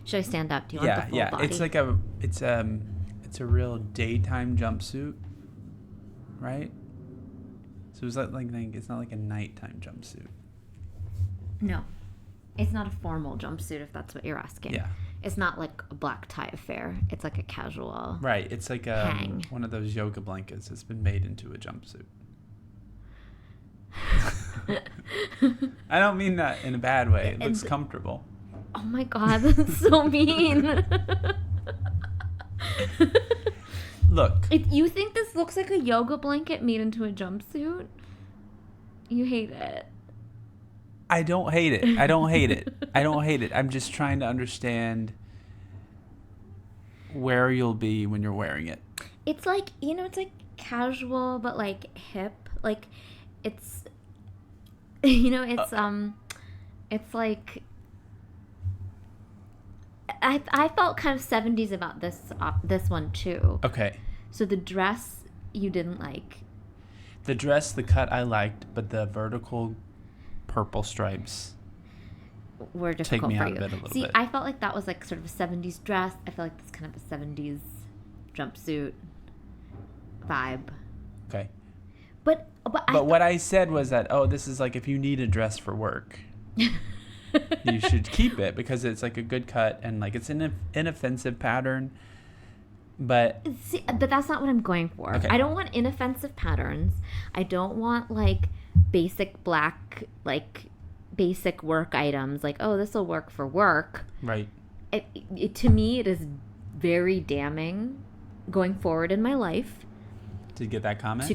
Should I stand up? Do you want the full body? It's a real daytime jumpsuit, right? So it's it's not like a nighttime jumpsuit. No. It's not a formal jumpsuit, if that's what you're asking. Yeah. It's not like a black tie affair. It's like a casual Right. It's like hang. One of those yoga blankets that's been made into a jumpsuit. I don't mean that in a bad way. It looks comfortable. Oh my God, that's so mean. Look. If you think this looks like a yoga blanket made into a jumpsuit, you hate it. I don't hate it. I don't hate it. I'm just trying to understand where you'll be when you're wearing it. It's like, it's like casual, but like hip. Like it's, it's like, I felt kind of 70s about this one too. Okay. So the dress you didn't like. The dress, the cut I liked, but the vertical purple stripes were difficult take me for out you. of it a little See, bit. I felt like that was like sort of a 70s dress. I feel like that's kind of a 70s jumpsuit vibe. Okay. But what I said was that, this is like if you need a dress for work, you should keep it because it's like a good cut and like it's an inoffensive pattern. But that's not what I'm going for. Okay. I don't want inoffensive patterns. I don't want like basic black, like basic work items. Like, this will work for work. Right. To me, it is very damning going forward in my life. To get that comment?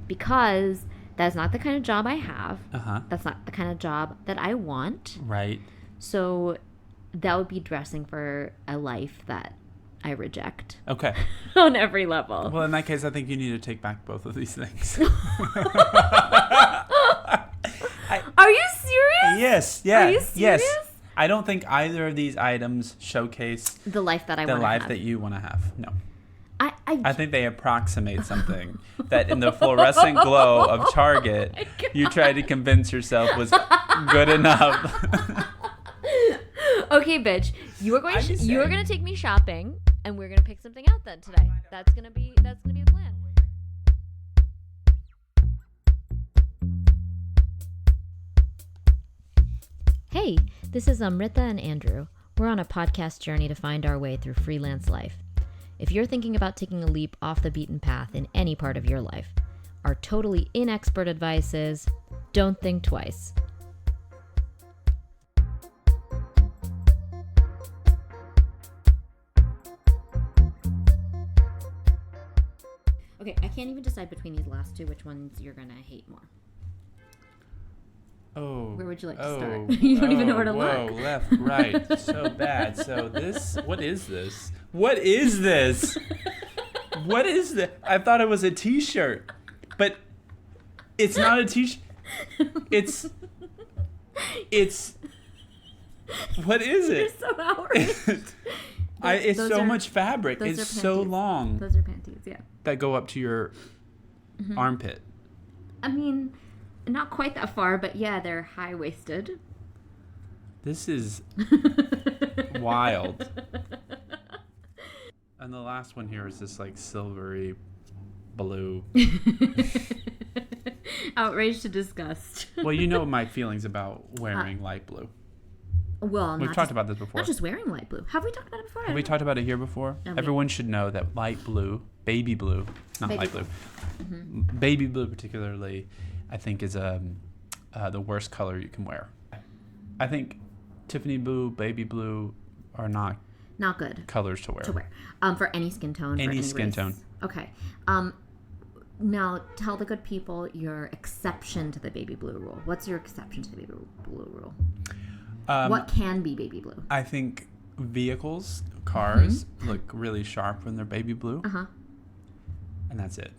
Because that's not the kind of job I have. Uh-huh. That's not the kind of job that I want. Right. So that would be dressing for a life that I reject. Okay. On every level. Well, in that case, I think you need to take back both of these things. Are you serious? Yes. Yeah. Are you serious? Yes. I don't think either of these items showcase the life that I want to have. The life that you want to have. No. I think they approximate something that in the fluorescent glow of Target, you tried to convince yourself was good enough. Okay, bitch. You are going to take me shopping, and we're gonna pick something out then today. That's gonna be the plan. Hey, this is Amrita and Andrew. We're on a podcast journey to find our way through freelance life. If you're thinking about taking a leap off the beaten path in any part of your life, our totally inexpert advice is don't think twice. Okay, I can't even decide between these last two which ones you're going to hate more. Oh. Where would you like to start? You don't even know where to look. Whoa, left, right. So bad. So what is this? What is this? What is this? I thought it was a t-shirt. But it's not a t-shirt. It's what is it? You're so outraged. It's so much fabric. It's so long. Those are panties, yeah. That go up to your armpit. I mean, not quite that far, but yeah, they're high-waisted. This is wild. And the last one here is this like silvery blue. Outraged to disgust. Well, you know my feelings about wearing light blue. Well, we've talked about this before. Not just wearing light blue. Have we talked about it before? Have we talked about it here before? No, everyone should know that light blue, baby blue, not baby light blue. Mm-hmm. Baby blue particularly, I think is the worst color you can wear. I think Tiffany blue, baby blue are not good colors to wear. For any skin tone. Any skin race. Tone. Okay. Now tell the good people your exception to the baby blue rule. What's your exception to the baby blue rule? What can be baby blue? I think vehicles, cars, look really sharp when they're baby blue. Uh-huh. And that's it.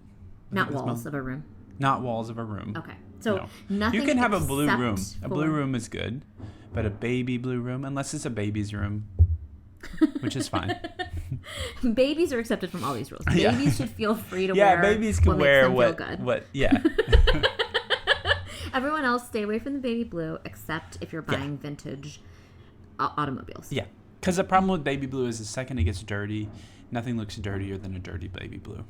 Not walls of a room. Not walls of a room. Okay. So nothing. You can have a blue room. A blue room is good, but a baby blue room, unless it's a baby's room, which is fine. Babies are accepted from all these rules. Babies should feel free to wear. Yeah, babies can wear what. Yeah. Everyone else, stay away from the baby blue, except if you're buying vintage automobiles. Yeah. Because the problem with baby blue is the second it gets dirty, nothing looks dirtier than a dirty baby blue.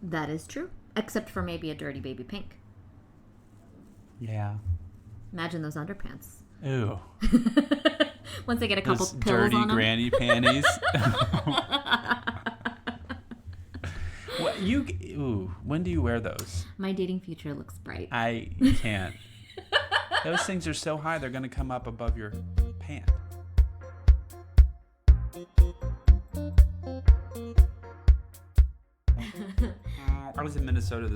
That is true. Except for maybe a dirty baby pink. Yeah. Imagine those underpants. Ew. Once they get a couple those pills dirty on them. granny panties. When do you wear those? My dating future looks bright. I can't. Those things are so high, they're going to come up above your pant. I was in Minnesota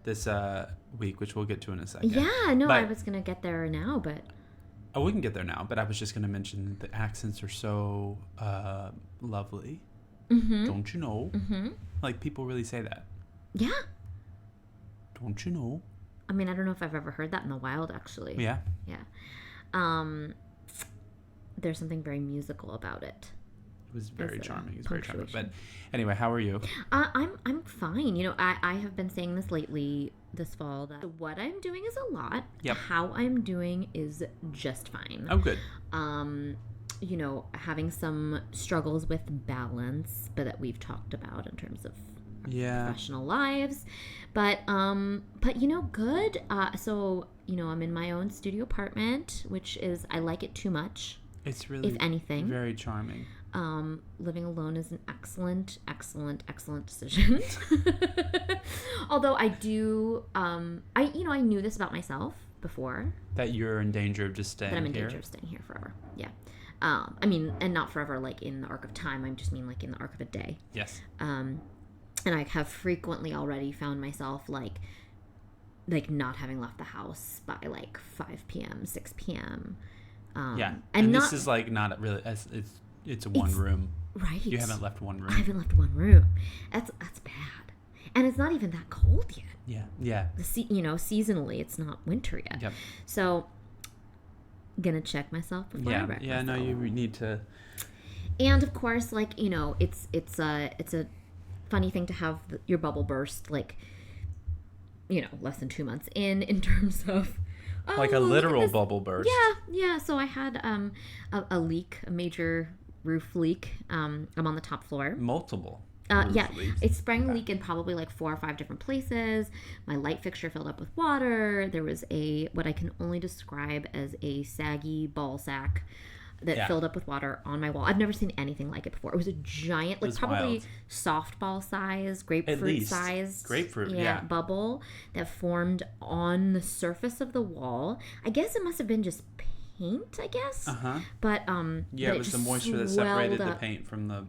this week, which we'll get to in a second. Yeah, no, I was going to get there now, but... Oh, we can get there now, but I was just going to mention the accents are so lovely. Mm-hmm. Don't you know? Mm-hmm. Like, people really say that. Yeah. Don't you know? I mean, I don't know if I've ever heard that in the wild, actually. Yeah. Yeah. There's something very musical about it. It was very charming. It was very charming. But anyway, how are you? I'm fine. You know, I have been saying this lately, this fall, that what I'm doing is a lot. Yep. How I'm doing is just fine. Oh, good. You know, having some struggles with balance, but that we've talked about in terms of professional lives. But you know, good. So, you know, I'm in my own studio apartment, which is, I like it too much. It's really, if anything, very charming. Living alone is an excellent decision. Although I do, I knew this about myself before. That you're in danger of just staying here? That I'm in danger of staying here forever, yeah. I mean, and not forever like in the arc of time, I just mean like in the arc of a day. Yes. And I have frequently already found myself like not having left the house by like 5 p.m., 6 p.m. Yeah. And this is like not really, it's one room. Right. You haven't left one room. I haven't left one room. That's bad. And it's not even that cold yet. Yeah. Yeah. Seasonally, it's not winter yet. Yep. So, gonna check myself before I wreck myself. No, you need to. And of course, like, you know, it's a funny thing to have your bubble burst, like, you know, less than 2 months in terms of like a literal bubble burst. Yeah. So I had a leak, a major roof leak. I'm on the top floor. Multiple. Leaks. It sprang a leak in probably like 4 or 5 different places. My light fixture filled up with water. There was what I can only describe as a saggy ball sack that filled up with water on my wall. I've never seen anything like it before. It was a giant, like probably softball size, grapefruit size, bubble that formed on the surface of the wall. I guess it must have been just paint, I guess. But it was the moisture that separated the paint from the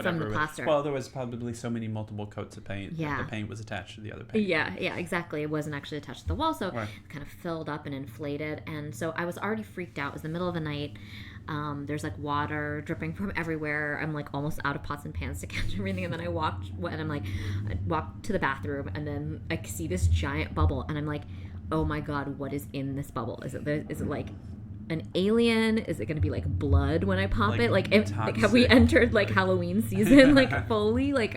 from the plaster. Well, there was probably so many multiple coats of paint that the paint was attached to the other paint. Yeah, exactly. It wasn't actually attached to the wall, so it kind of filled up and inflated. And so I was already freaked out. It was the middle of the night. There's like water dripping from everywhere. I'm like almost out of pots and pans to catch everything. And then I walked to the bathroom, and then I see this giant bubble, and I'm like, oh my God, what is in this bubble? Is it like an alien? Is it going to be like blood when I pop it? Like have we entered like Halloween season like fully? Like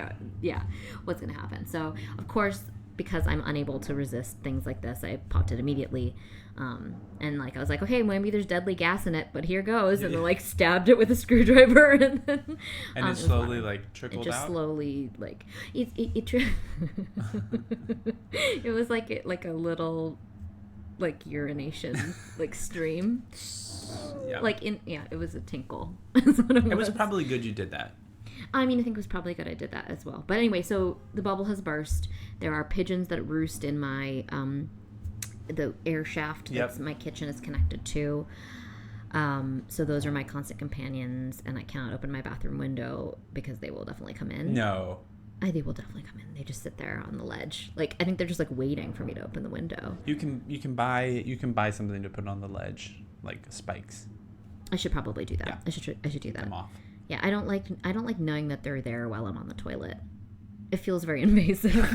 what's going to happen? So of course, because I'm unable to resist things like this, I popped it immediately. And like I was like, okay, maybe there's deadly gas in it, but here goes, and then like stabbed it with a screwdriver, and then it slowly like trickled out. It just slowly like it was like a little like urination like stream. It was a tinkle. That's what it was probably good you did that. I mean, I think it was probably good I did that as well. But anyway, so the bubble has burst. There are pigeons that roost in my the air shaft that my kitchen is connected to. So those are my constant companions, and I cannot open my bathroom window because they will definitely come in. No. They will definitely come in. They just sit there on the ledge. Like, I think they're just like waiting for me to open the window. You can buy something to put on the ledge, like spikes. I should probably do that. Yeah. I should do that. Them off. Yeah, I don't like knowing that they're there while I'm on the toilet. It feels very invasive.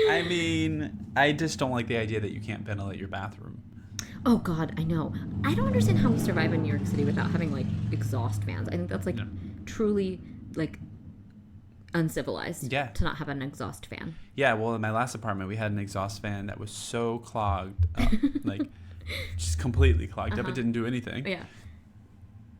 I mean, I just don't like the idea that you can't ventilate your bathroom. Oh God, I know. I don't understand how we survive in New York City without having like exhaust fans. I think that's like truly like uncivilized to not have an exhaust fan. Yeah, well, in my last apartment, we had an exhaust fan that was so clogged up. Like just completely clogged up. It didn't do anything. Yeah.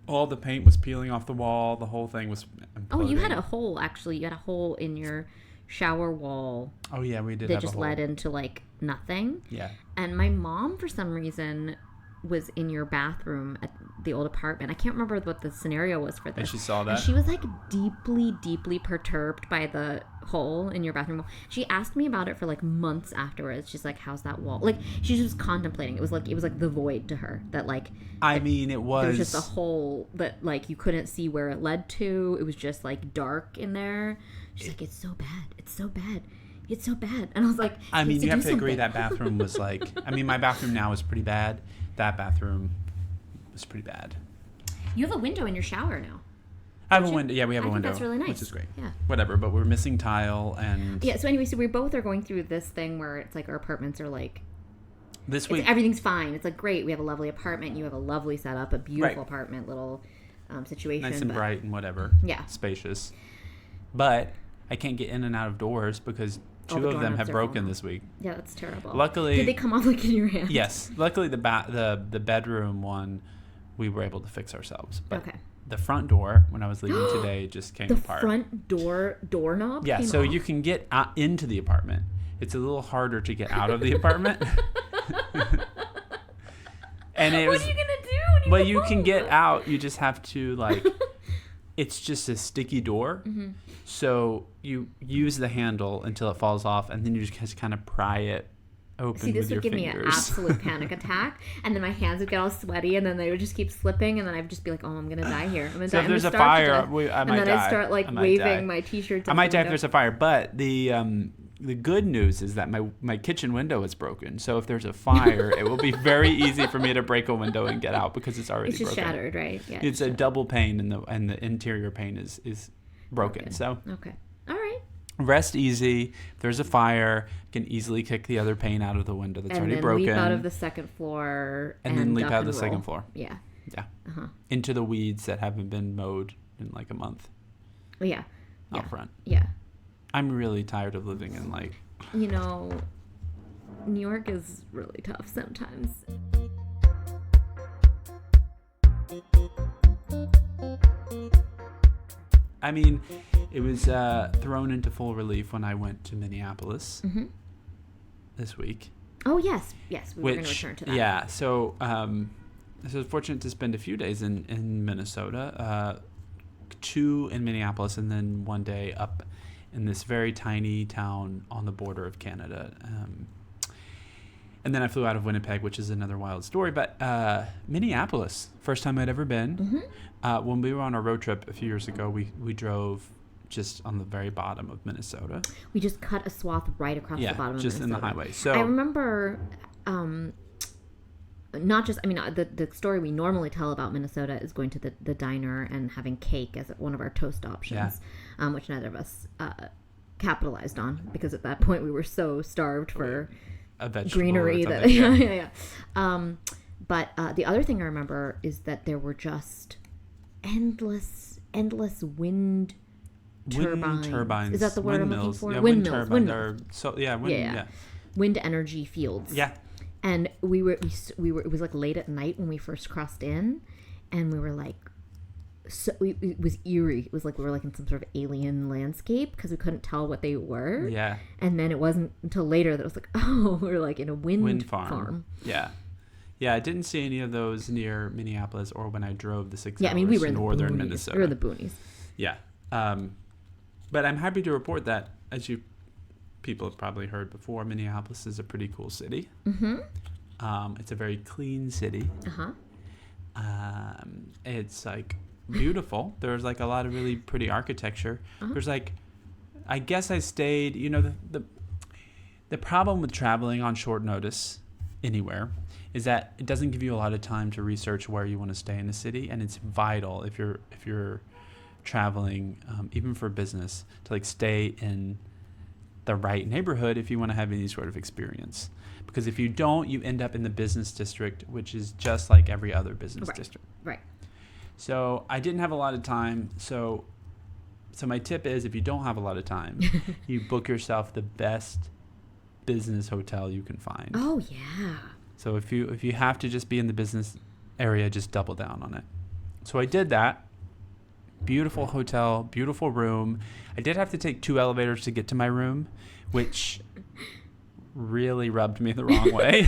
All the paint was peeling off the wall. The whole thing was imploding. Oh, you had a hole, actually. You had a hole in your shower wall. Oh, yeah, we did that have just a hole. led into, like, nothing. Yeah. And my mom, for some reason, was in your bathroom at the old apartment. I can't remember what the scenario was for this. And she saw that? And she was, like, deeply, deeply perturbed by the hole in your bathroom wall. She asked me about it for, like, months afterwards. She's like, how's that wall? Like, she was contemplating. It was like the void to her. That, like... I mean, it was... There was just a hole that, like, you couldn't see where it led to. It was just, like, dark in there. She's like, it's so bad. It's so bad. It's so bad. And I was like... I mean, you have to agree that bathroom was, like... I mean, my bathroom now is pretty bad. That bathroom was pretty bad. You have a window in your shower now. I have a window. Yeah, we have a I think window. That's really nice. Which is great. Yeah. Whatever, but we're missing tile and... Yeah, so anyway, so we both are going through this thing where it's like our apartments are like... This week... Everything's fine. It's like, great, we have a lovely apartment. You have a lovely setup, a beautiful apartment, little situation. Nice and bright and whatever. Yeah. Spacious. But I can't get in and out of doors because... Two of them have broken this week. Yeah, that's terrible. Luckily, did they come off like in your hand? Yes. Luckily, the bedroom one, we were able to fix ourselves. But okay. The front door, when I was leaving today, just came apart. The front doorknob? Yeah, came so off? you can get into the apartment. It's a little harder to get out of the apartment. And it what are you gonna do? Well, you can get out. You just have to like. It's just a sticky door. Mm-hmm. So you use the handle until it falls off, and then you just kind of pry it open with your fingers. See, this would give me an absolute panic attack, and then my hands would get all sweaty, and then they would just keep slipping, and then I'd just be like, oh, I'm going to die here. I'm going to die. If there's a fire, I might die. And then I'd start like waving my t-shirts. I might die if there's a fire, but the good news is that my kitchen window is broken. So if there's a fire, it will be very easy for me to break a window and get out because it's already broken. It's just shattered, right? Yeah. It's a double pane, and the interior pane is broken. Okay. So okay, all right. Rest easy. If there's a fire, you can easily kick the other pane out of the window that's already broken. And then leap out of the second floor. And then leap out of the second floor. Yeah. Yeah. Uh-huh. Into the weeds that haven't been mowed in like a month. Yeah. Out front. Yeah. I'm really tired of living in like... You know, New York is really tough sometimes. I mean, it was thrown into full relief when I went to Minneapolis this week. Oh, yes. Yes, we were going to return to that. Yeah, so I was fortunate to spend a few days in Minnesota, 2 in Minneapolis, and then 1 day up in this very tiny town on the border of Canada. And then I flew out of Winnipeg, which is another wild story. But Minneapolis, first time I'd ever been. Mm-hmm. When we were on our road trip a few years ago, we drove just on the very bottom of Minnesota. We just cut a swath right across the bottom of Minnesota. Yeah, just in the highway. So I remember... not just, I mean, the story we normally tell about Minnesota is going to the diner and having cake as one of our toast options, which neither of us capitalized on because at that point we were so starved for a vegetable greenery that But the other thing I remember is that there were just endless wind turbines. Is that the word I'm looking for? Yeah, windmills. Wind energy fields. Yeah. And we were it was like late at night when we first crossed in, and we were like, it was eerie. It was like we were like in some sort of alien landscape because we couldn't tell what they were. Yeah. And then it wasn't until later that it was like, oh, we're like in a wind farm. Yeah. Yeah, I didn't see any of those near Minneapolis or when I drove the 6 hours. Yeah, I mean, we were in northern the boonies. Minnesota. We were in the boonies. Yeah. But I'm happy to report that, as you people have probably heard before, Minneapolis is a pretty cool city. Mm-hmm. It's a very clean city. Uh-huh. It's like beautiful. There's like a lot of really pretty architecture. Uh-huh. There's like, I guess I stayed, you know, the problem with traveling on short notice anywhere is that it doesn't give you a lot of time to research where you want to stay in a city, and it's vital if you're traveling, even for business, to like stay in the right neighborhood if you want to have any sort of experience. Because if you don't, you end up in the business district, which is just like every other business district. Right. So I didn't have a lot of time. So my tip is, if you don't have a lot of time, you book yourself the best business hotel you can find. Oh, yeah. So if you have to just be in the business area, just double down on it. So I did that. Beautiful hotel, beautiful room. I did have to take 2 elevators to get to my room, which really rubbed me the wrong way.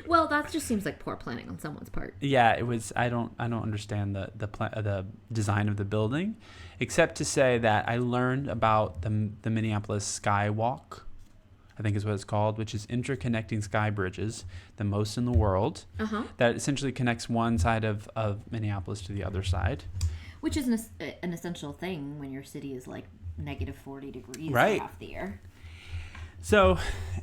Well, that just seems like poor planning on someone's part. Yeah, it was. I don't understand the design of the building, except to say that I learned about the Minneapolis Skywalk, I think is what it's called, which is interconnecting sky bridges, the most in the world. That essentially connects one side of Minneapolis to the other side. Which is an essential thing when your city is like negative 40 degrees right. half the year. So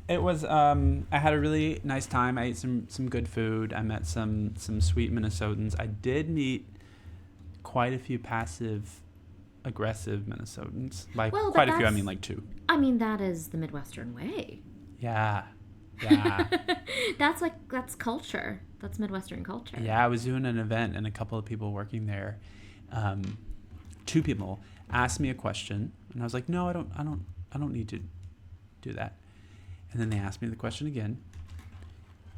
it was, I had a really nice time. I ate some good food. I met some sweet Minnesotans. I did meet quite a few passive aggressive Minnesotans. By quite a few, I mean like 2. I mean, that is the Midwestern way. Yeah. That's culture. That's Midwestern culture. Yeah, I was doing an event and a couple of people working there, 2 people asked me a question and I was like, no, I don't need to do that. And then they asked me the question again,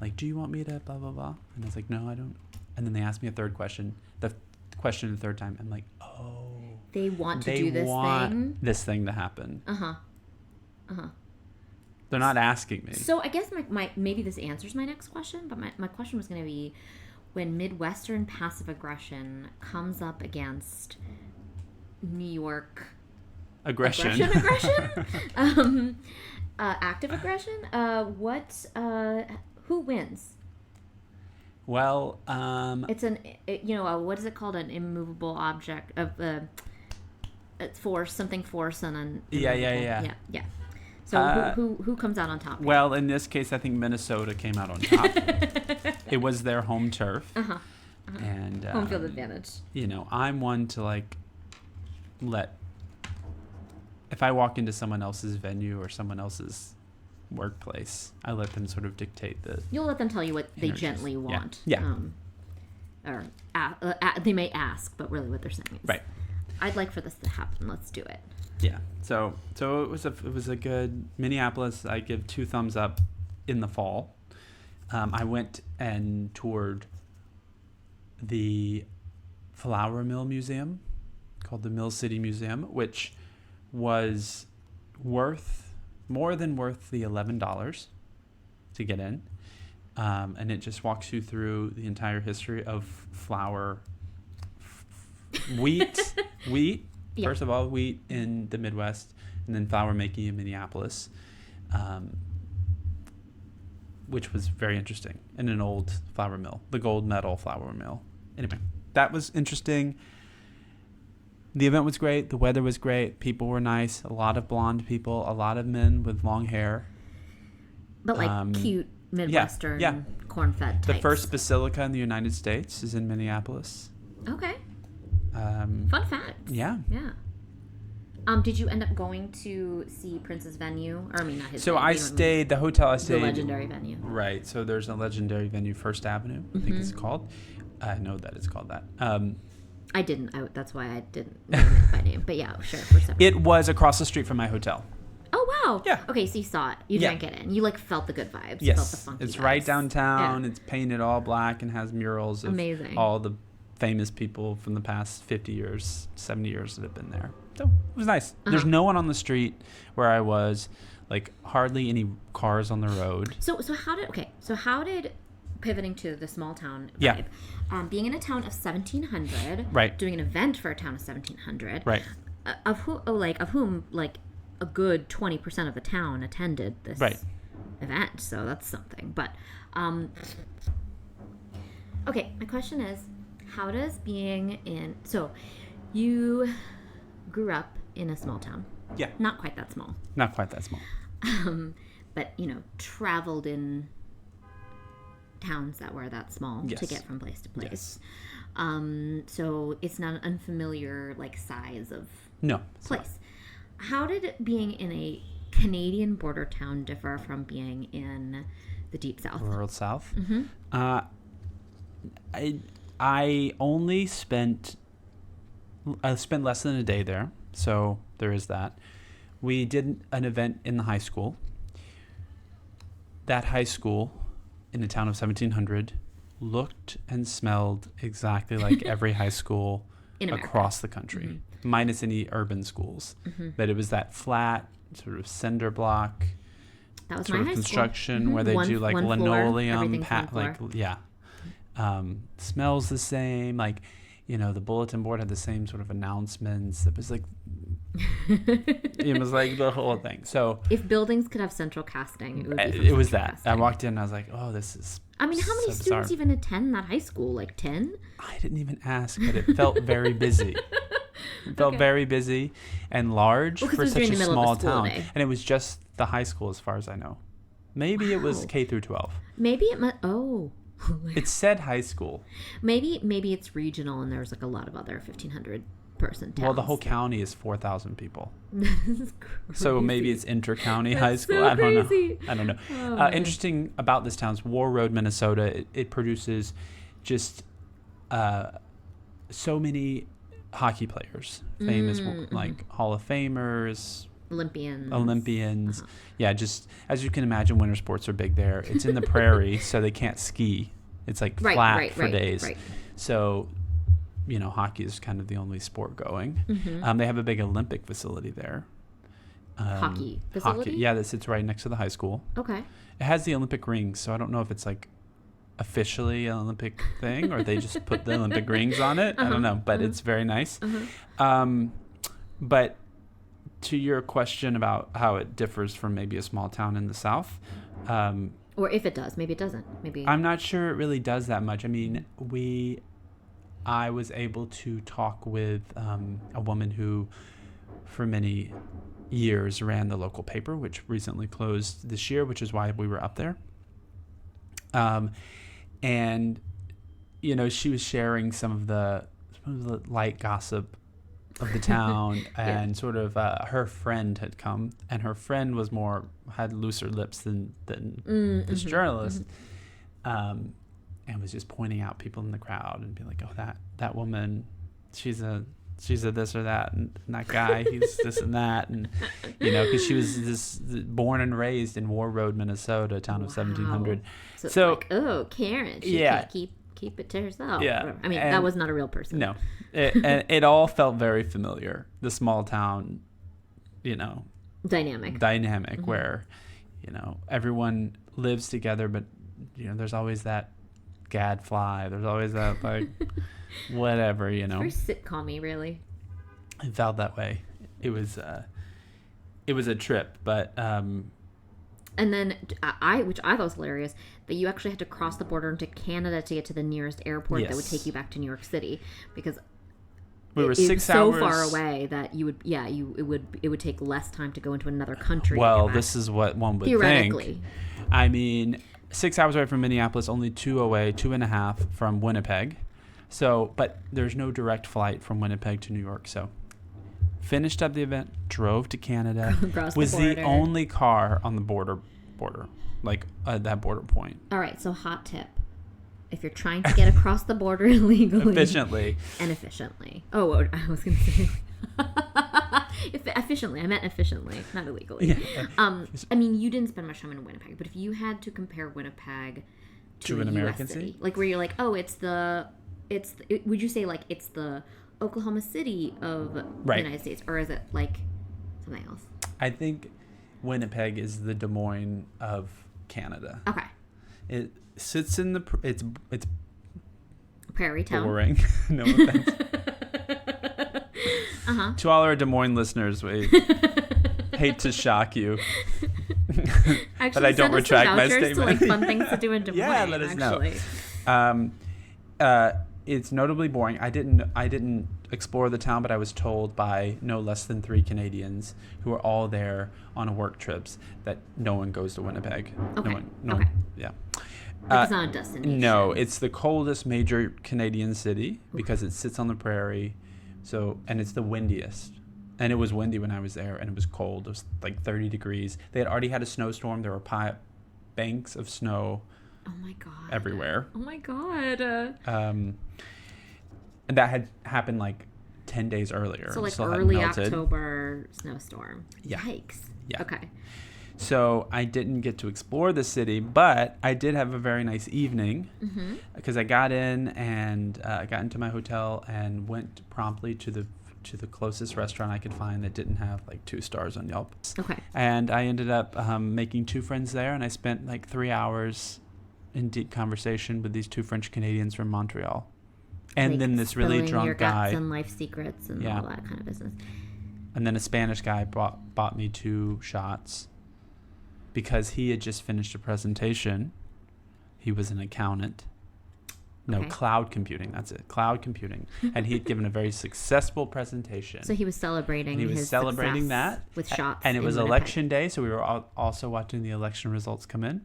like, do you want me to blah blah blah? And I was like, no, I don't. And then they asked me a third question, the third time. I'm like, oh, they want this thing to happen. They're not asking me. So I guess my maybe this answers my next question, but my question was going to be, when Midwestern passive aggression comes up against New York aggression, active aggression, who wins? Well, it's what is it called? An immovable object of force and an yeah. So who comes out on top? Well, in this case, I think Minnesota came out on top. It was their home turf, and home field advantage. I'm one to if I walk into someone else's venue or someone else's workplace, I let them sort of dictate the. You'll let them tell you what they gently want. Yeah. Or they may ask, but really what they're saying is, right. I'd like for this to happen. Let's do it. Yeah. So it was a good Minneapolis. I give 2 thumbs up in the fall. I went and toured the flour mill museum called the Mill City Museum, which was more than worth the $11 to get in. And it just walks you through the entire history of flour, wheat, yeah. First of all, wheat in the Midwest, and then flour making in Minneapolis, which was very interesting, in an old flour mill, the gold medal flour mill. Anyway, that was interesting. The event was great. The weather was great. People were nice. A lot of blonde people. A lot of men with long hair. But cute Midwestern corn-fed types. The first basilica in the United States is in Minneapolis. Okay. Fun fact. Yeah. Yeah. Did you end up going to see Prince's venue? Or, not his So venue. the hotel I stayed. The legendary venue. Right. So there's a legendary venue, First Avenue, I think it's called. I know that it's called that. I didn't. That's why I didn't name it by name. But yeah, sure. First Avenue. It was across the street from my hotel. Oh, wow. Yeah. Okay, so you saw it. You drank it in. You, felt the good vibes. Yes. You felt the funky It's vibes. right downtown. Yeah. It's painted all black and has murals of Amazing. all the famous people from the past 50 years, 70 years that have been there. So it was nice. There's no one on the street where I was, hardly any cars on the road. So how did pivoting to the small town vibe, being in a town of 1,700, right, doing an event for a town of 1,700, right, of whom a good 20% of the town attended this event, so that's something. But okay, my question is, how does being in, so you grew up in a small town, not quite that small, but traveled in towns that were that small to get from place to place. So it's not an unfamiliar size of place. How did being in a Canadian border town differ from being in the deep south? Rural South? Mm-hmm. I only spent less than a day there, so there is that. We did an event in the high school. That high school in a town of 1,700 looked and smelled exactly like every high school across the country, minus any urban schools. But it was that flat sort of cinder block that was sort my of high construction school. where they do like linoleum, smells the same. Like, the bulletin board had the same sort of announcements. It was like the whole thing. So if buildings could have central casting, it would be. It was that. Casting. I walked in and I was like, oh, this is. I mean, how many students even attend that high school? Like 10? I didn't even ask, but it felt very busy. It felt very busy and large for such a small town. Day. And it was just the high school as far as I know. Maybe it was K through 12. Maybe it might. Oh. It said high school. Maybe it's regional and there's like a lot of other 1,500 person towns. Well, the whole county is 4,000 people. So maybe it's inter-county high school. I don't know. Oh, interesting about this town is War Road, Minnesota. It produces just so many hockey players, famous like Hall of Famers, Olympians. Yeah, just as you can imagine, winter sports are big there. It's in the prairie, so they can't ski. It's like flat for days. Right. So, hockey is kind of the only sport going. They have a big Olympic facility there. Hockey facility? Yeah, that sits right next to the high school. Okay. It has the Olympic rings, so I don't know if it's like officially an Olympic thing or they just put the Olympic rings on it. I don't know, but it's very nice. But to your question about how it differs from maybe a small town in the South, or if it does, maybe it doesn't. Maybe I'm not sure it really does that much. I mean, I was able to talk with a woman who, for many years, ran the local paper, which recently closed this year, which is why we were up there. And she was sharing some of the light gossip of the town, and sort of her friend had come, and her friend had looser lips than this journalist, and was just pointing out people in the crowd and being like, oh, that woman, she's a this or that, and that guy, he's this and that, and because she was born and raised in War Road, Minnesota, a town of 1,700. So like, oh, Karen, she can't keep it to herself. Yeah, I mean, that was not a real person. No, and it all felt very familiar. The small town, dynamic, where everyone lives together, but there's always that gadfly. There's always that like whatever. It's very sitcom-y, really. It felt that way. It was a trip, but. And then which I thought was hilarious, that you actually had to cross the border into Canada to get to the nearest airport that would take you back to New York City, because we were 6 hours so far away that it would take less time to go into another country. Well, this is what one would theoretically think. I mean, 6 hours away from Minneapolis, only 2.5 from Winnipeg. So, but there's no direct flight from Winnipeg to New York. So, finished up the event, drove to Canada, was the only car on the border, like that border point. All right, so hot tip. If you're trying to get across the border illegally. Efficiently. Oh, I was going to say. Efficiently. I meant efficiently, not illegally. Yeah. I mean, you didn't spend much time in Winnipeg, but if you had to compare Winnipeg to an American city, like where you're like, oh, would you say like it's the Oklahoma City of the United States, or is it like something else? I think Winnipeg is the Des Moines of Canada. Okay. It sits in it's prairie town. Boring. No offense. To all our Des Moines listeners, we hate to shock you. Actually, but I don't retract my statement. To, like, fun things to do in Des Moines. Yeah, let us know. It's notably boring. I didn't explore the town, but I was told by no less than 3 Canadians who are all there on work trips that no one goes to Winnipeg. Okay. No one, yeah. It's not a destination. No, it's the coldest major Canadian city because it sits on the prairie. So, and it's the windiest. And it was windy when I was there, and it was cold. It was like 30 degrees. They had already had a snowstorm. There were banks of snow. Oh my God. Everywhere. Oh my God. And that had happened like 10 days earlier. So like early October snowstorm. Yeah. Yikes. Yeah. Okay. So I didn't get to explore the city, but I did have a very nice evening because I got in and got into my hotel and went promptly to the closest restaurant I could find that didn't have like 2 stars on Yelp. Okay. And I ended up making 2 friends there, and I spent like 3 hours in deep conversation with these 2 French Canadians from Montreal. And like then this really drunk your guy. guts and life secrets and all that kind of business. And then a Spanish guy bought me 2 shots because he had just finished a presentation. He was an accountant. No, cloud computing. That's it. Cloud computing. And he had given a very successful presentation. So he was celebrating his success that with shots. And it was Winnipeg. election day, so we were also watching the election results come in.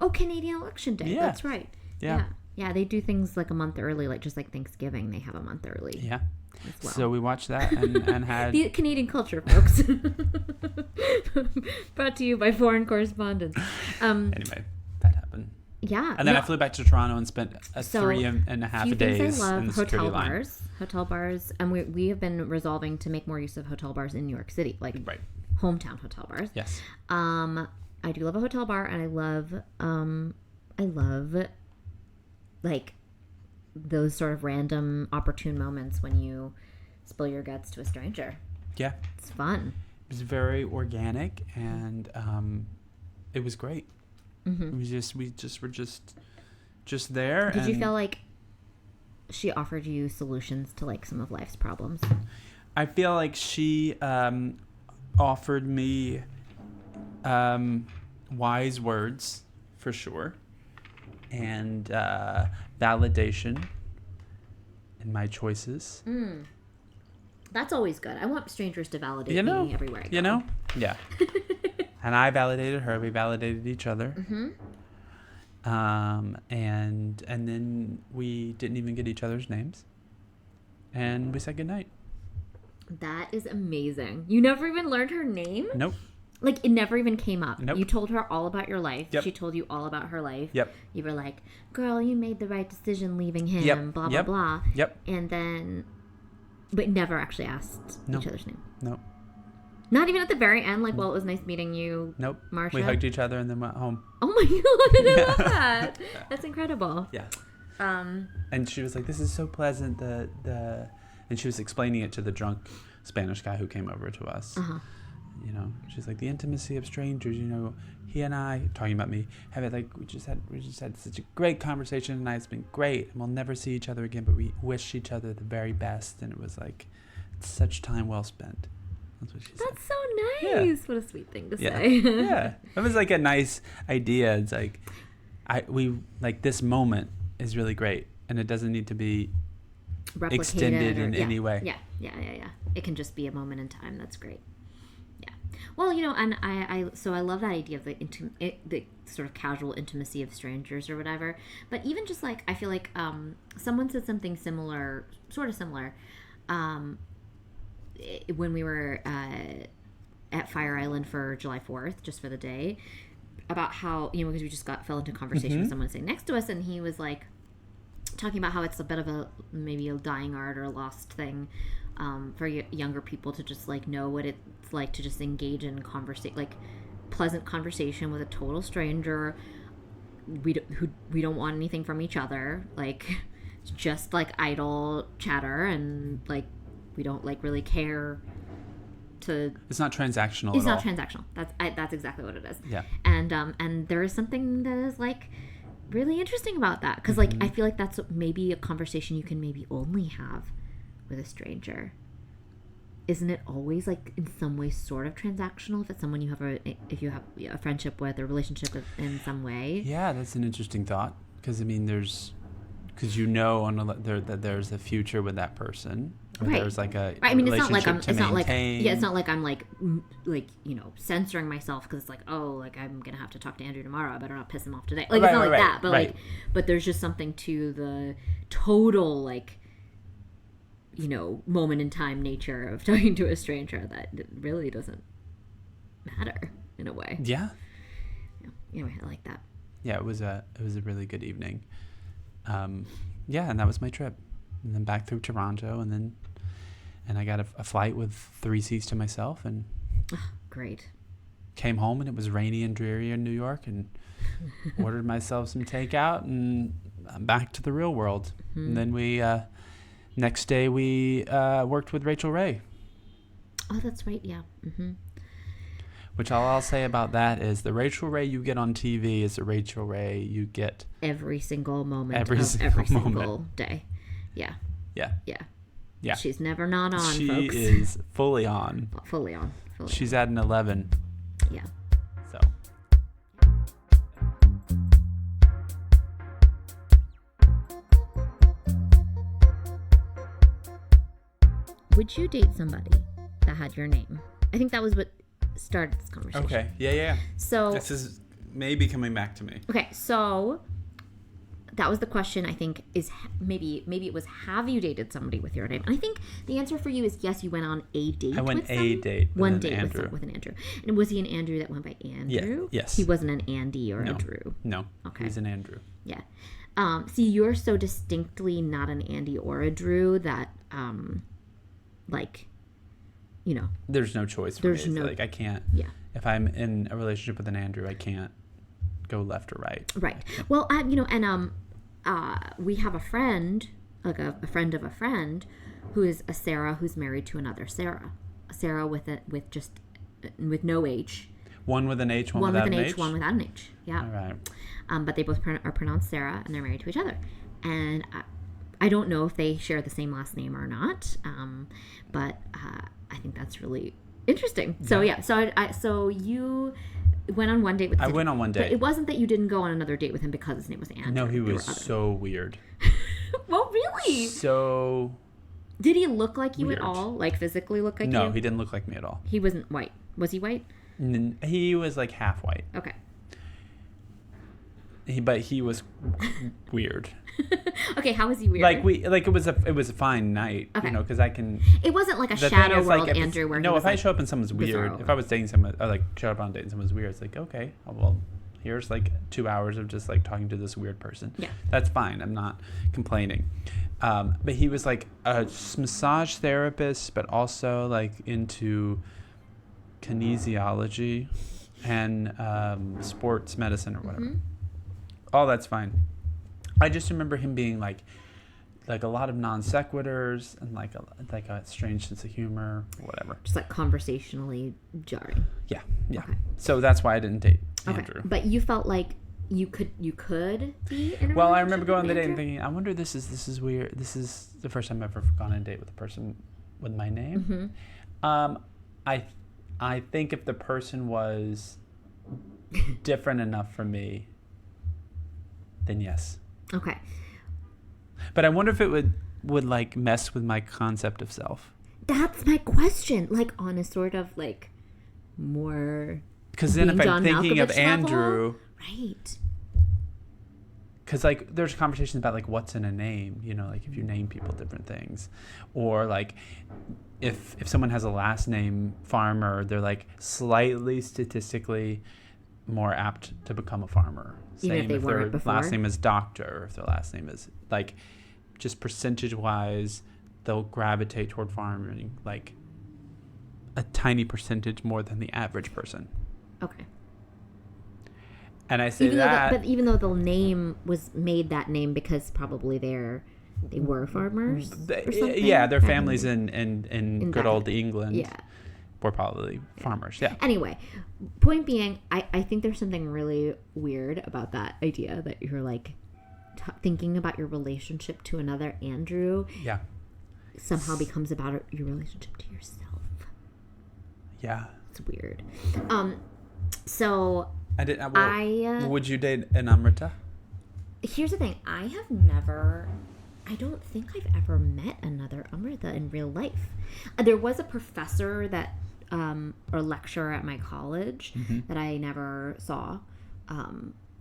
Oh, Canadian election day. Yeah. That's right. Yeah. Yeah, they do things like a month early, like just like Thanksgiving, they have a month early. Yeah. As well. So we watched that and had... The Canadian culture, folks. Brought to you by foreign correspondents. Anyway, that happened. Yeah. And then I flew back to Toronto and spent 3.5 days I love in the security line. Hotel bars. And we have been resolving to make more use of hotel bars in New York City, like hometown hotel bars. Yes. I do love a hotel bar, and I love like those sort of random opportune moments when you spill your guts to a stranger. Yeah. It's fun. It was very organic, and it was great. Mm-hmm. We were just there. Did you feel like she offered you solutions to like some of life's problems? I feel like she offered me wise words for sure, and validation in my choices. That's always good. I want strangers to validate me everywhere I go. You know? Yeah. And I validated her. We validated each other. Mm-hmm. And then we didn't even get each other's names. And we said goodnight. That is amazing. You never even learned her name? Nope. Like, it never even came up. Nope. You told her all about your life. Yep. She told you all about her life. Yep. You were like, girl, you made the right decision leaving him, Yep. blah, Yep. blah, blah. Yep. And then, but never actually asked each other's name. Nope. Not even at the very end, like, well, it was nice meeting you, Nope. Marsha. We hugged each other and then went home. Oh my God, I love that. That's incredible. Yeah. And she was like, this is so pleasant. And she was explaining it to the drunk Spanish guy who came over to us. Uh-huh. You know, she's like, the intimacy of strangers, you know, he and I, talking about me, have it like, we just had such a great conversation tonight. It's been great. And we'll never see each other again, but we wish each other the very best. And it was like, such time well spent. That's what she said. That's so nice. Yeah. What a sweet thing to Yeah. say. Yeah. It was like a nice idea. It's like, this moment is really great. And it doesn't need to be Replicated extended in any way. Yeah. It can just be a moment in time. That's great. Yeah. Well, you know, and I love that idea of the sort of casual intimacy of strangers or whatever. But even just like, I feel like someone said something similar, sort of similar, when we were at Fire Island for July 4th, just for the day, about how, you know, because we just fell into conversation with someone sitting next to us, and he was like talking about how it's a bit of maybe a dying art or a lost thing for younger people to just like know what it's like to just engage in pleasant conversation with a total stranger. We don't want anything from each other, like it's just like idle chatter, and like we don't like really care to. It's not transactional. It's at not all. transactional. That's exactly what it is. Yeah. And there is something that is like really interesting about that, because like I feel like that's maybe a conversation you can maybe only have with a stranger. Isn't it always like in some way sort of transactional if it's someone you have a friendship with or relationship with in some way? Yeah, that's an interesting thought, because I mean because you know that there's a future with that person. Right. There's like a I mean, it's not like I'm like you know, censoring myself because it's like, oh, like I'm gonna have to talk to Andrew tomorrow. I better not piss him off today. Like, it's not like that, but like, but there's just something to the total like, you know, moment in time nature of talking to a stranger that really doesn't matter in a way. Yeah. Anyway, I like that. Yeah, it was a really good evening. Yeah, and that was my trip, and then back through Toronto, and I got a flight with 3 seats to myself, and great. came home and it was rainy and dreary in New York, and ordered myself some takeout, and I'm back to the real world. Mm-hmm. And then we next day we worked with Rachel Ray. Oh, that's right. Yeah. Mm-hmm. Which all I'll say about that is the Rachel Ray you get on TV is the Rachel Ray you get every single moment every of single every moment. single day. Yeah. Yeah. Yeah. Yeah. She's never not on, she folks. She is fully on. Fully on. She's at an 11. Yeah. So. Would you date somebody that had your name? I think that was what started this conversation. Okay. Yeah. So this is maybe coming back to me. Okay. So that was the question. I think is maybe it was, have you dated somebody with your name? And I think the answer for you is yes. You went on a date. I went with a them. date. With One an date Andrew. with an Andrew. And was he an Andrew that went by Andrew? Yeah. Yes. He wasn't an Andy or no. a Drew. No. Okay. He's an Andrew. Yeah. See, you're so distinctly not an Andy or a Drew that like, you know, there's no choice for me. No, like I can't. Yeah. If I'm in a relationship with an Andrew, I can't go left or right. Right. Well, you know, and we have a friend, like a friend of a friend, who is a Sarah who's married to another Sarah. A Sarah with no H. One with an H, one without an H. One without an H. Yeah. All right. But they both are pronounced Sarah, and they're married to each other. And I don't know if they share the same last name or not. But I think that's really interesting. So yeah. So you went on one date with him. I went on one date. But it wasn't that you didn't go on another date with him because his name was Andrew. No, he was so weird. Well, really? So. Did he look like you weird. At all? Like physically look like you? No, he didn't look like me at all. He wasn't white. Was he white? He was like half white. Okay. But he was weird. Okay, how was he weird? It was a fine night, okay. You know, because I can. It wasn't like a shadow world, like, Andrew. Where no, if I show up and someone's weird, if I was dating someone, or like showed up on a date and someone's weird, it's like okay, well, here's like 2 hours of just like talking to this weird person. Yeah, that's fine. I'm not complaining. But he was like a massage therapist, but also like into kinesiology and sports medicine or whatever. Mm-hmm. Oh, that's fine. I just remember him being like a lot of non sequiturs and like a strange sense of humor or whatever. Just like conversationally jarring. Yeah. Okay. So that's why I didn't date Andrew. Okay. But you felt like you could be in a Well, I remember going on the date Andrew? and thinking, I wonder this is weird. This is the first time I've ever gone on a date with a person with my name. Mm-hmm. I think if the person was different enough from me, then yes. Okay. But I wonder if it would like mess with my concept of self. That's my question. Like on a sort of like more. Because then if I'm thinking of Andrew, right? Because like there's conversations about like what's in a name, you know, like if you name people different things, or like if someone has a last name Farmer, they're like slightly statistically more apt to become a farmer. Same if their last name is Doctor, or if their last name is like just percentage wise, they'll gravitate toward farming like a tiny percentage more than the average person. Okay. And I say but even though the name was made that name because probably they were farmers or something. Yeah, their families in good old England. Yeah. Were probably farmers. Yeah. Anyway, point being, I think there's something really weird about that idea that you're like thinking about your relationship to another Andrew. Yeah. Somehow becomes about your relationship to yourself. Yeah. It's weird. So would you date an Amrita? Here's the thing. I don't think I've ever met another Amrita in real life. There was a professor that or lecturer at my college that I never saw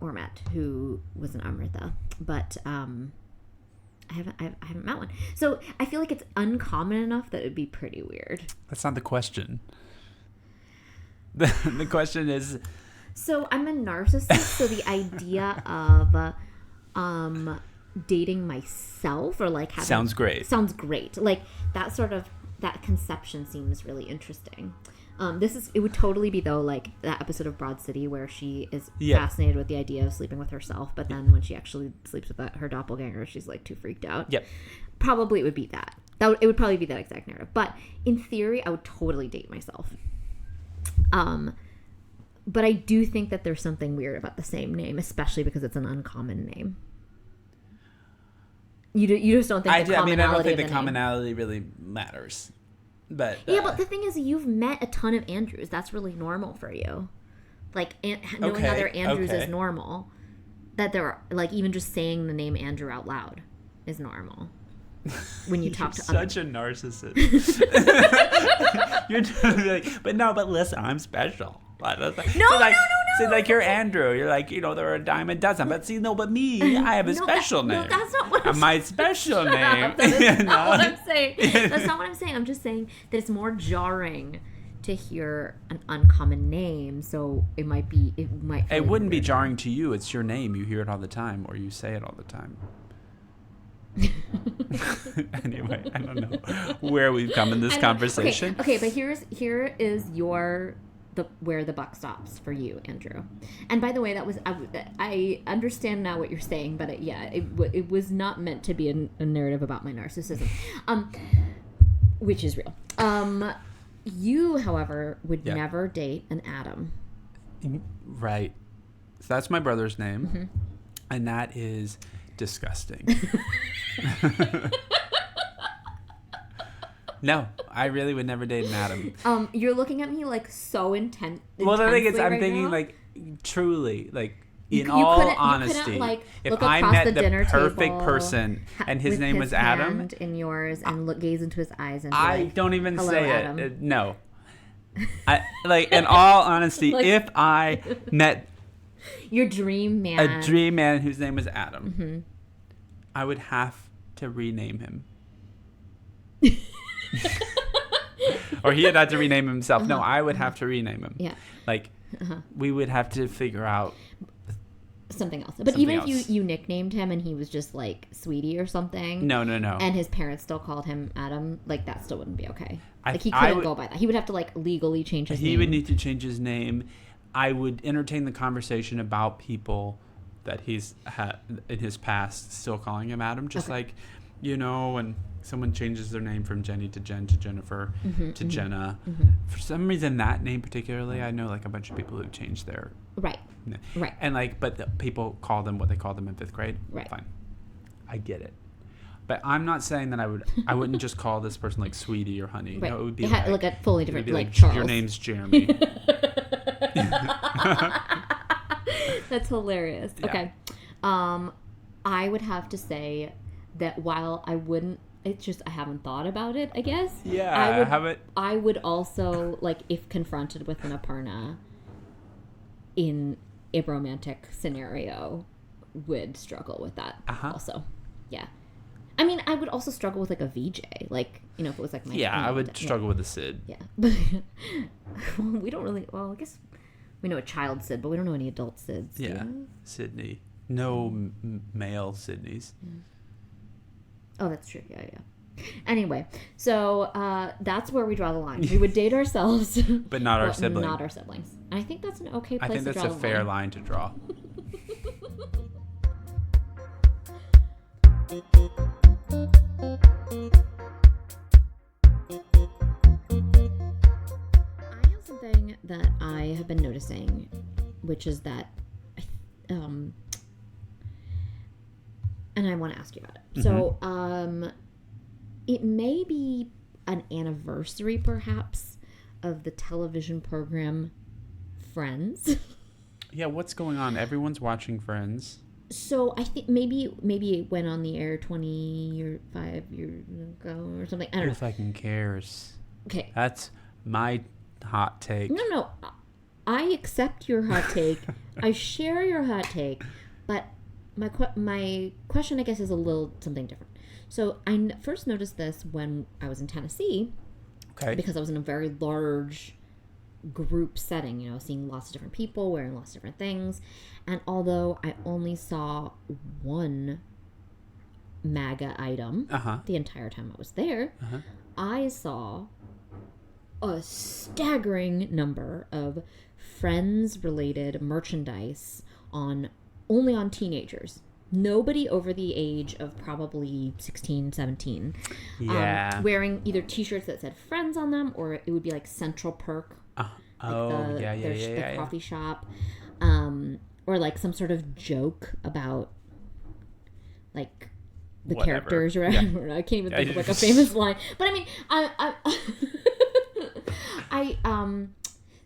or met who was an Amrita, but I haven't met one. So I feel like it's uncommon enough that it'd be pretty weird. That's not the question. The question is. So I'm a narcissist. So the idea of dating myself or like having sounds great. Like that conception seems really interesting. It would totally be, though, like that episode of Broad City where she is fascinated with the idea of sleeping with herself, but then when she actually sleeps with her doppelganger, she's like too freaked out. Yep. Probably it would be that. It would probably be that exact narrative. But in theory, I would totally date myself. But I do think that there's something weird about the same name, especially because it's an uncommon name. You just don't think I don't think the commonality really matters. But but the thing is, you've met a ton of Andrews. That's really normal for you. Like, knowing other Andrews is normal. That there are, like, even just saying the name Andrew out loud is normal. When you talk to such a narcissist. You're totally like, but listen, I'm special. No. See, like, you're Andrew. You're like, there are a dime a dozen. But see, but me, I have a special name. No, that's not what I'm saying. My special name. That's not what I'm saying. That's not what I'm saying. I'm just saying that it's more jarring to hear an uncommon name. So it might. It wouldn't be jarring to you. It's your name. You hear it all the time, or you say it all the time. Anyway, I don't know where we've come in this conversation. Okay, but here is where the buck stops for you, Andrew. And by the way, I understand now what you're saying, but it was not meant to be a narrative about my narcissism, which is real. You, however, would never date an Adam. Right. So that's my brother's name, and that is disgusting. No, I really would never date an Adam. You're looking at me like so intent. Well, the thing is, I'm thinking now? Like truly, like in all honesty, like, if I met the perfect table, person and his name was Adam, hand in yours, and gaze into his eyes, and I like, don't even say Adam. it. No, in all honesty, like, if I met your dream man, a dream man whose name was Adam, I would have to rename him. Or he had had to rename himself. No, I would have to rename him. Yeah. Like, we would have to figure out something else. But even if you nicknamed him and he was just like Sweetie or something. No. And his parents still called him Adam, like that still wouldn't be okay. Like he couldn't go by that. He would have to like legally change his name. He would need to change his name. I would entertain the conversation about people that he's had in his past still calling him Adam. Just like, when someone changes their name from Jenny to Jen to Jennifer to Jenna. For some reason, that name particularly, I know like a bunch of people who've changed their right. And like, but the people call them what they called them in 5th grade. Right. Fine, I get it. But I'm not saying that I wouldn't just call this person like Sweetie or Honey. Right. No, it would be like a fully different, like Charles. Charles. Your name's Jeremy. That's hilarious. Yeah. Okay. I would have to say that while I wouldn't, it's just I haven't thought about it, I guess. Yeah, I would also, like, if confronted with an Aparna in a romantic scenario, would struggle with that also. Yeah. I mean, I would also struggle with, like, a VJ. Like, if it was, like, my... Yeah, I would struggle with a Sid. Yeah. But we don't really... Well, I guess we know a child Sid, but we don't know any adult Sids. Yeah. Sydney. No male Sydneys. Yeah. Oh, that's true. Yeah. Anyway, so that's where we draw the line. We would date ourselves. But not our siblings. Not our siblings. I think that's an okay place to draw the line. I think that's a fair line to draw. I have something that I have been noticing, which is that... and I want to ask you about it. So, it may be an anniversary, perhaps, of the television program Friends. Yeah, what's going on? Everyone's watching Friends. So, I think maybe it went on the air 25 years ago or something. I don't know. Who fucking cares? Okay. That's my hot take. No. I accept your hot take. I share your hot take. But my question, I guess, is a little something different. So I first noticed this when I was in Tennessee. Okay. Because I was in a very large group setting, seeing lots of different people, wearing lots of different things. And although I only saw one MAGA item the entire time I was there, I saw a staggering number of Friends-related merchandise only on teenagers. Nobody over the age of probably 16, 17. Yeah. Wearing either t-shirts that said Friends on them, or it would be like Central Perk. The coffee shop. Or like some sort of joke about like the characters or whatever. Yeah. I can't even think of like a famous line. But I mean,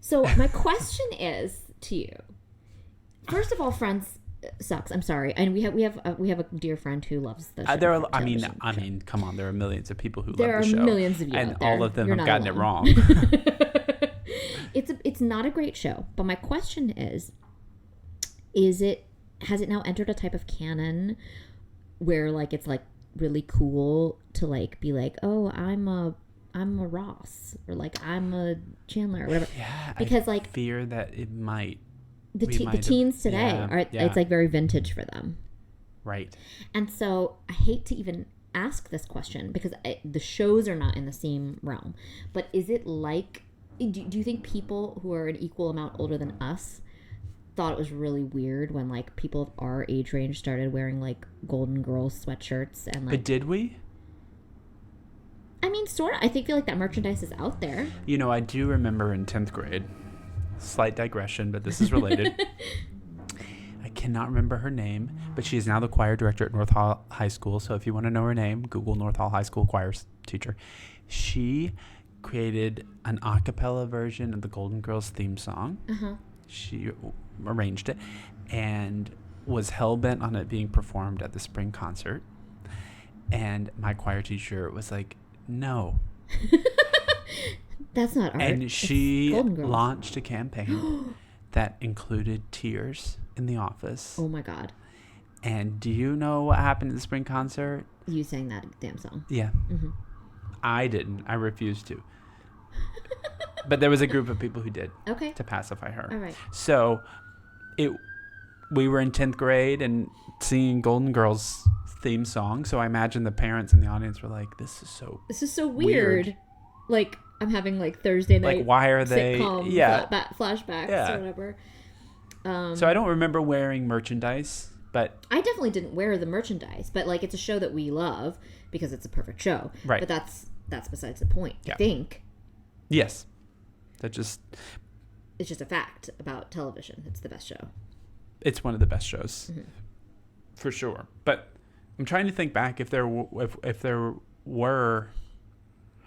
so my question is to you. First of all, Friends sucks. I'm sorry, and we have a dear friend who loves the show. I mean, come on. There are millions of people who love the show. There are millions of you and out there. all of them have gotten it wrong. It's not a great show, but my question is has it now entered a type of canon where like it's like really cool to like be like, oh, I'm a Ross, or like I'm a Chandler or whatever? Yeah, because I fear that it might. The teens today it's like very vintage for them. Right. And so I hate to even ask this question because the shows are not in the same realm. But is it like, do you think people who are an equal amount older than us thought it was really weird when like people of our age range started wearing like Golden Girls sweatshirts and like? But did we? I mean, sort of. I feel like that merchandise is out there. You know, I do remember in 10th grade. Slight digression, but this is related. I cannot remember her name, but she is now the choir director at North Hall High School. So if you want to know her name, Google North Hall High School choir teacher. She created an a cappella version of the Golden Girls theme song. Uh-huh. She arranged it and was hell-bent on it being performed at the spring concert. And my choir teacher was like, no. That's not art. And she launched a campaign that included tears in the office. Oh my God. And do you know what happened at the spring concert? You sang that damn song. Yeah. Mm-hmm. I didn't. I refused to. But there was a group of people who did. Okay. To pacify her. All right. So we were in 10th grade and singing Golden Girls theme song. So I imagine the parents in the audience were like, this is so weird. Like, I'm having like Thursday night like why are they flashbacks or whatever. So I don't remember wearing merchandise, but I definitely didn't wear the merchandise, but like it's a show that we love because it's a perfect show. Right. But that's besides the point. Yeah. I think. Yes. It's just a fact about television. It's the best show. It's one of the best shows. Mm-hmm. For sure. But I'm trying to think back if there were.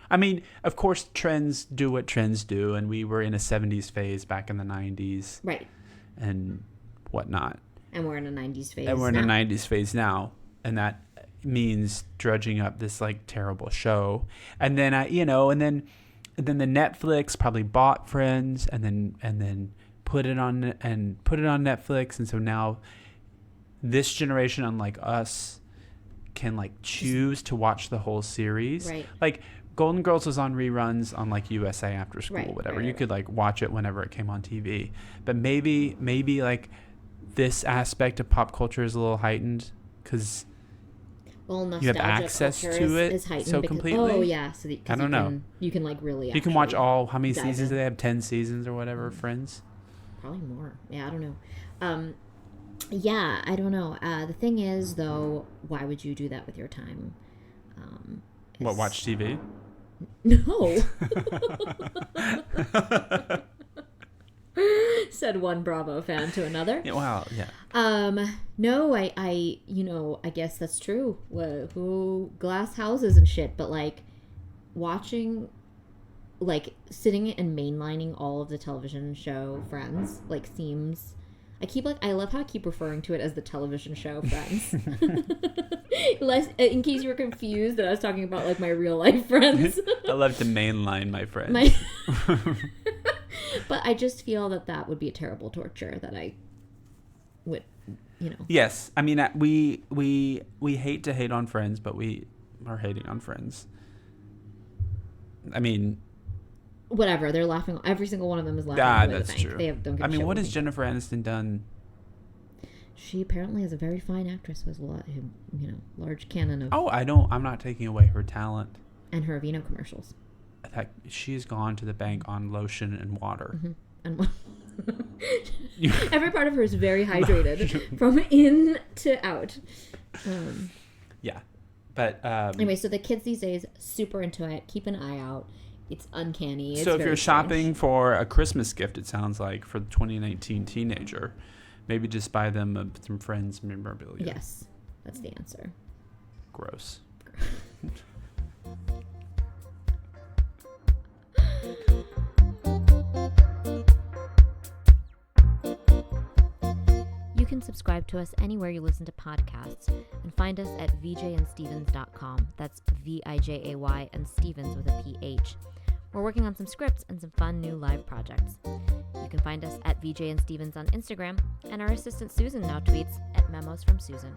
I mean, of course, trends do what trends do, and we were in a 70s phase back in the 90s. Right. And whatnot. And we're in a 90s phase And we're in a 90s phase now, and that means drudging up this, like, terrible show. And then, and then the Netflix probably bought Friends and then put it on Netflix, and so now this generation, unlike us, can, like, choose to watch the whole series. Right. Like, Golden Girls was on reruns on like USA After School, whatever. You could like watch it whenever it came on TV. But maybe like this aspect of pop culture is a little heightened because you have access to it so completely. Oh yeah, so I don't know. You can like really. You can watch how many seasons do they have? 10 seasons or whatever. Friends. Probably more. Yeah, I don't know. Yeah, I don't know. The thing is, though, why would you do that with your time? Watch TV? No. Said one Bravo fan to another. Yeah, wow, yeah. No, I guess that's true. Who glass houses and shit, but like watching, like sitting and mainlining all of the television show Friends, like seems. I love how I keep referring to it as the television show Friends. In case you were confused that I was talking about like my real life friends. I love to mainline my friends. But I just feel that would be a terrible torture that I would, Yes. I mean, we hate to hate on Friends, but we are hating on Friends. I mean... Whatever, they're laughing. Every single one of them is laughing. That's true. I mean, what has Jennifer Aniston done? She apparently is a very fine actress with large canon of. Oh, I'm not taking away her talent. And her Aveeno commercials. that she has gone to the bank on lotion and water. And every part of her is very hydrated from in to out. Yeah. But anyway, so the kids these days, super into it. Keep an eye out. It's uncanny. It's so if very you're shopping strange. for a Christmas gift, it sounds like, for the 2019 teenager, maybe just buy them some Friends memorabilia. Yes, that's the answer. Gross. You can subscribe to us anywhere you listen to podcasts and find us at vjandstevens.com. That's VIJAY and Stevens with a PH. We're working on some scripts and some fun new live projects. You can find us at VJ and Stevens on Instagram, and our assistant Susan now tweets at Memos from Susan.